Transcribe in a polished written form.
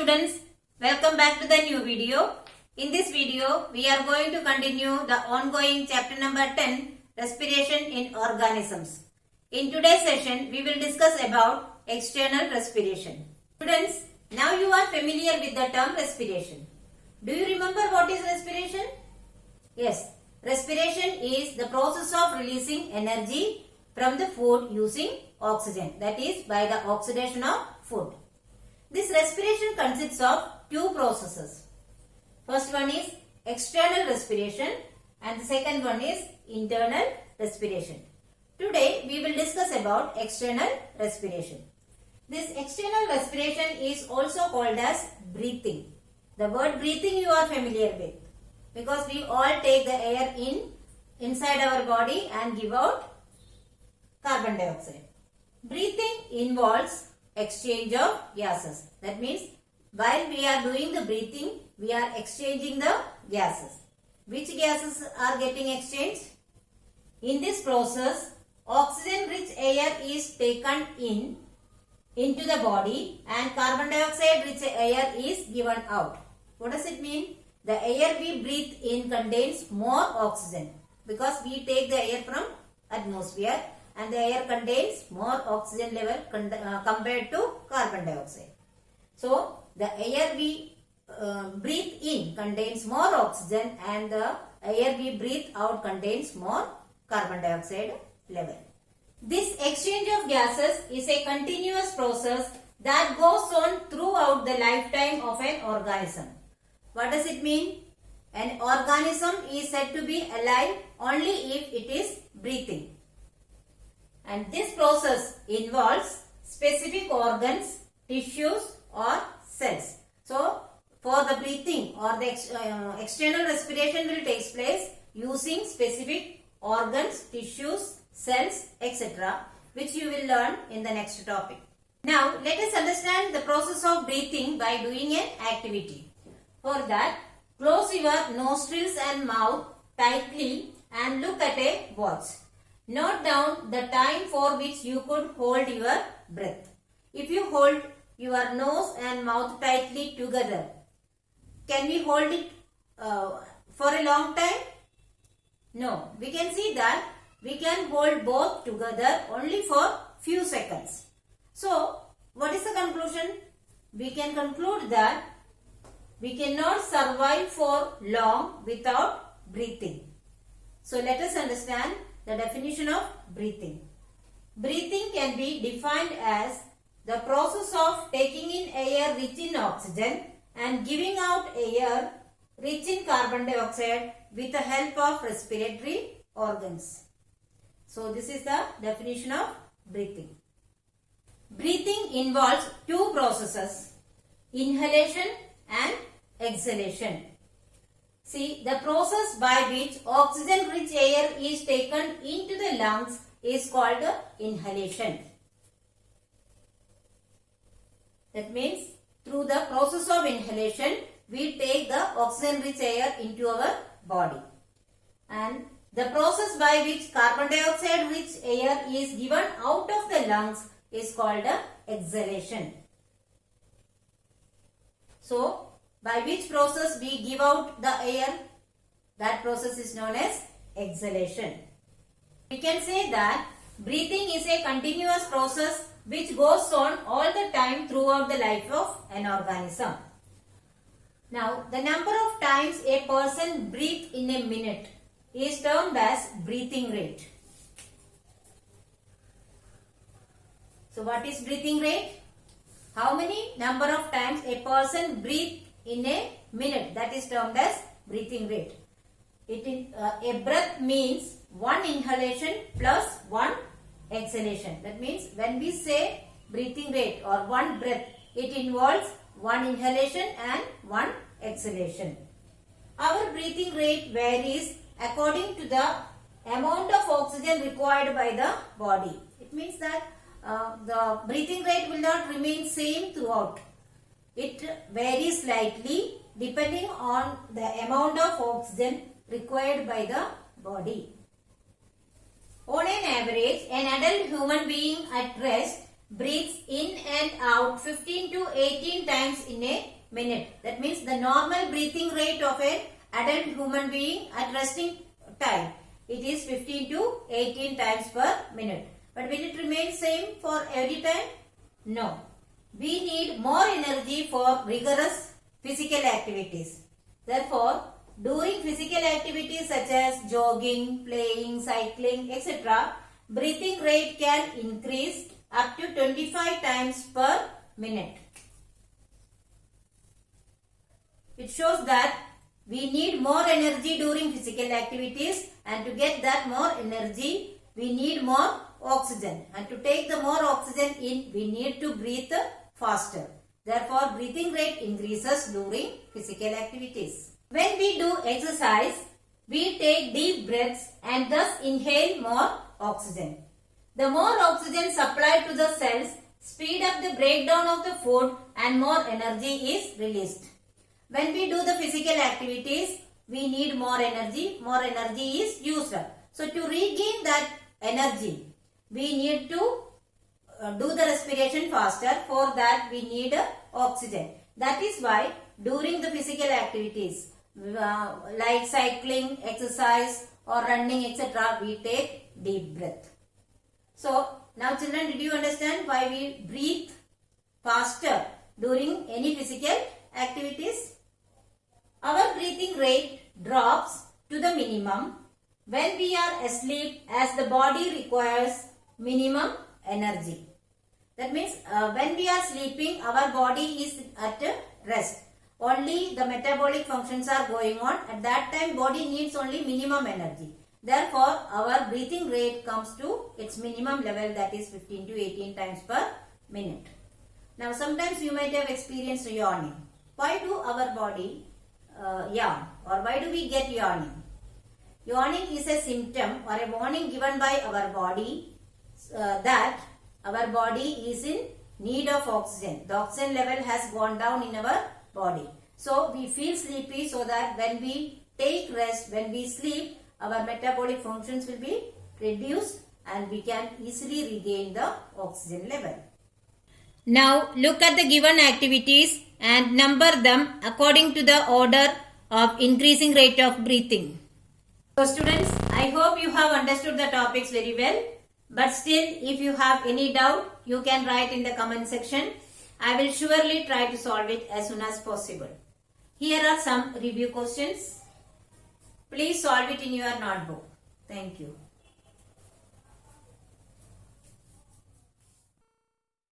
students, welcome back to the new video. In this video, we are going to continue the ongoing chapter number 10, respiration in organisms. In today's session, we will discuss about external respiration. Students, now you are familiar with the term respiration. Do you remember what is respiration? Yes, respiration is the process of releasing energy from the food using oxygen, that is by the oxidation of food. This respiration consists of two processes. First one is external respiration and the second one is internal respiration. Today we will discuss about external respiration. This external respiration is also called as breathing. The word breathing you are familiar with because we all take the air inside our body and give out carbon dioxide. Breathing involves exchange of gases. That means while we are doing the breathing, we are exchanging the gases. Which gases are getting exchanged? In this process, oxygen-rich air is taken into the body and carbon dioxide-rich air is given out. What does it mean? The air we breathe in contains more oxygen because we take the air from atmosphere and the air contains more oxygen level compared to carbon dioxide. So, the air we breathe in contains more oxygen and the air we breathe out contains more carbon dioxide level. This exchange of gases is a continuous process that goes on throughout the lifetime of an organism. What does it mean? An organism is said to be alive only if it is breathing. And this process involves specific organs, tissues or cells. So, for the breathing or the external respiration will take place using specific organs, tissues, cells, etc. which you will learn in the next topic. Now, let us understand the process of breathing by doing an activity. For that, close your nostrils and mouth tightly and look at a watch. Note down the time for which you could hold your breath. If you hold your nose and mouth tightly together, can we hold it for a long time? No. We can see that we can hold both together only for few seconds. So, what is the conclusion? We can conclude that we cannot survive for long without breathing. So, let us understand the definition of breathing. Breathing can be defined as the process of taking in air rich in oxygen and giving out air rich in carbon dioxide with the help of respiratory organs. So, this is the definition of breathing. Breathing involves two processes, inhalation and exhalation. See, the process by which oxygen-rich air is taken into the lungs is called inhalation. That means, through the process of inhalation, we take the oxygen-rich air into our body. And the process by which carbon dioxide-rich air is given out of the lungs is called exhalation. So, by which process we give out the air, that process is known as exhalation. We can say that breathing is a continuous process which goes on all the time throughout the life of an organism. Now, the number of times a person breathes in a minute is termed as breathing rate. So, what is breathing rate? How many number of times a person breathes in a minute, that is termed as breathing rate. A breath means one inhalation plus one exhalation. That means when we say breathing rate or one breath, it involves one inhalation and one exhalation. Our breathing rate varies according to the amount of oxygen required by the body. It means that the breathing rate will not remain same throughout. It varies slightly depending on the amount of oxygen required by the body. On an average, an adult human being at rest breathes in and out 15 to 18 times in a minute. That means the normal breathing rate of an adult human being at resting time, it is 15 to 18 times per minute. But will it remain same for every time? No. We need more energy for rigorous physical activities. Therefore, during physical activities such as jogging, playing, cycling, etc., breathing rate can increase up to 25 times per minute. It shows that we need more energy during physical activities, and to get that more energy, we need more oxygen. And to take the more oxygen in, we need to breathe faster. Therefore, breathing rate increases during physical activities. When we do exercise, we take deep breaths and thus inhale more oxygen. The more oxygen supplied to the cells speed up the breakdown of the food and more energy is released. When we do the physical activities, we need more energy is used up. So to regain that energy, we need to do the respiration faster. For that we need oxygen. That is why during the physical activities like cycling, exercise or running, etc., we take deep breath. So now children, did you understand why we breathe faster during any physical activities? Our breathing rate drops to the minimum when we are asleep, as the body requires minimum energy. That means when we are sleeping, our body is at rest. Only the metabolic functions are going on. At that time, body needs only minimum energy. Therefore, our breathing rate comes to its minimum level, that is 15 to 18 times per minute. Now, sometimes you might have experienced yawning. Why do our body yawn, or why do we get yawning? Yawning is a symptom or a warning given by our body that our body is in need of oxygen. The oxygen level has gone down in our body. So we feel sleepy, so that when we take rest, when we sleep, our metabolic functions will be reduced and we can easily regain the oxygen level. Now look at the given activities and number them according to the order of increasing rate of breathing. So students, I hope you have understood the topics very well. But still, if you have any doubt, you can write in the comment section. I will surely try to solve it as soon as possible. Here are some review questions. Please solve it in your notebook. Thank you.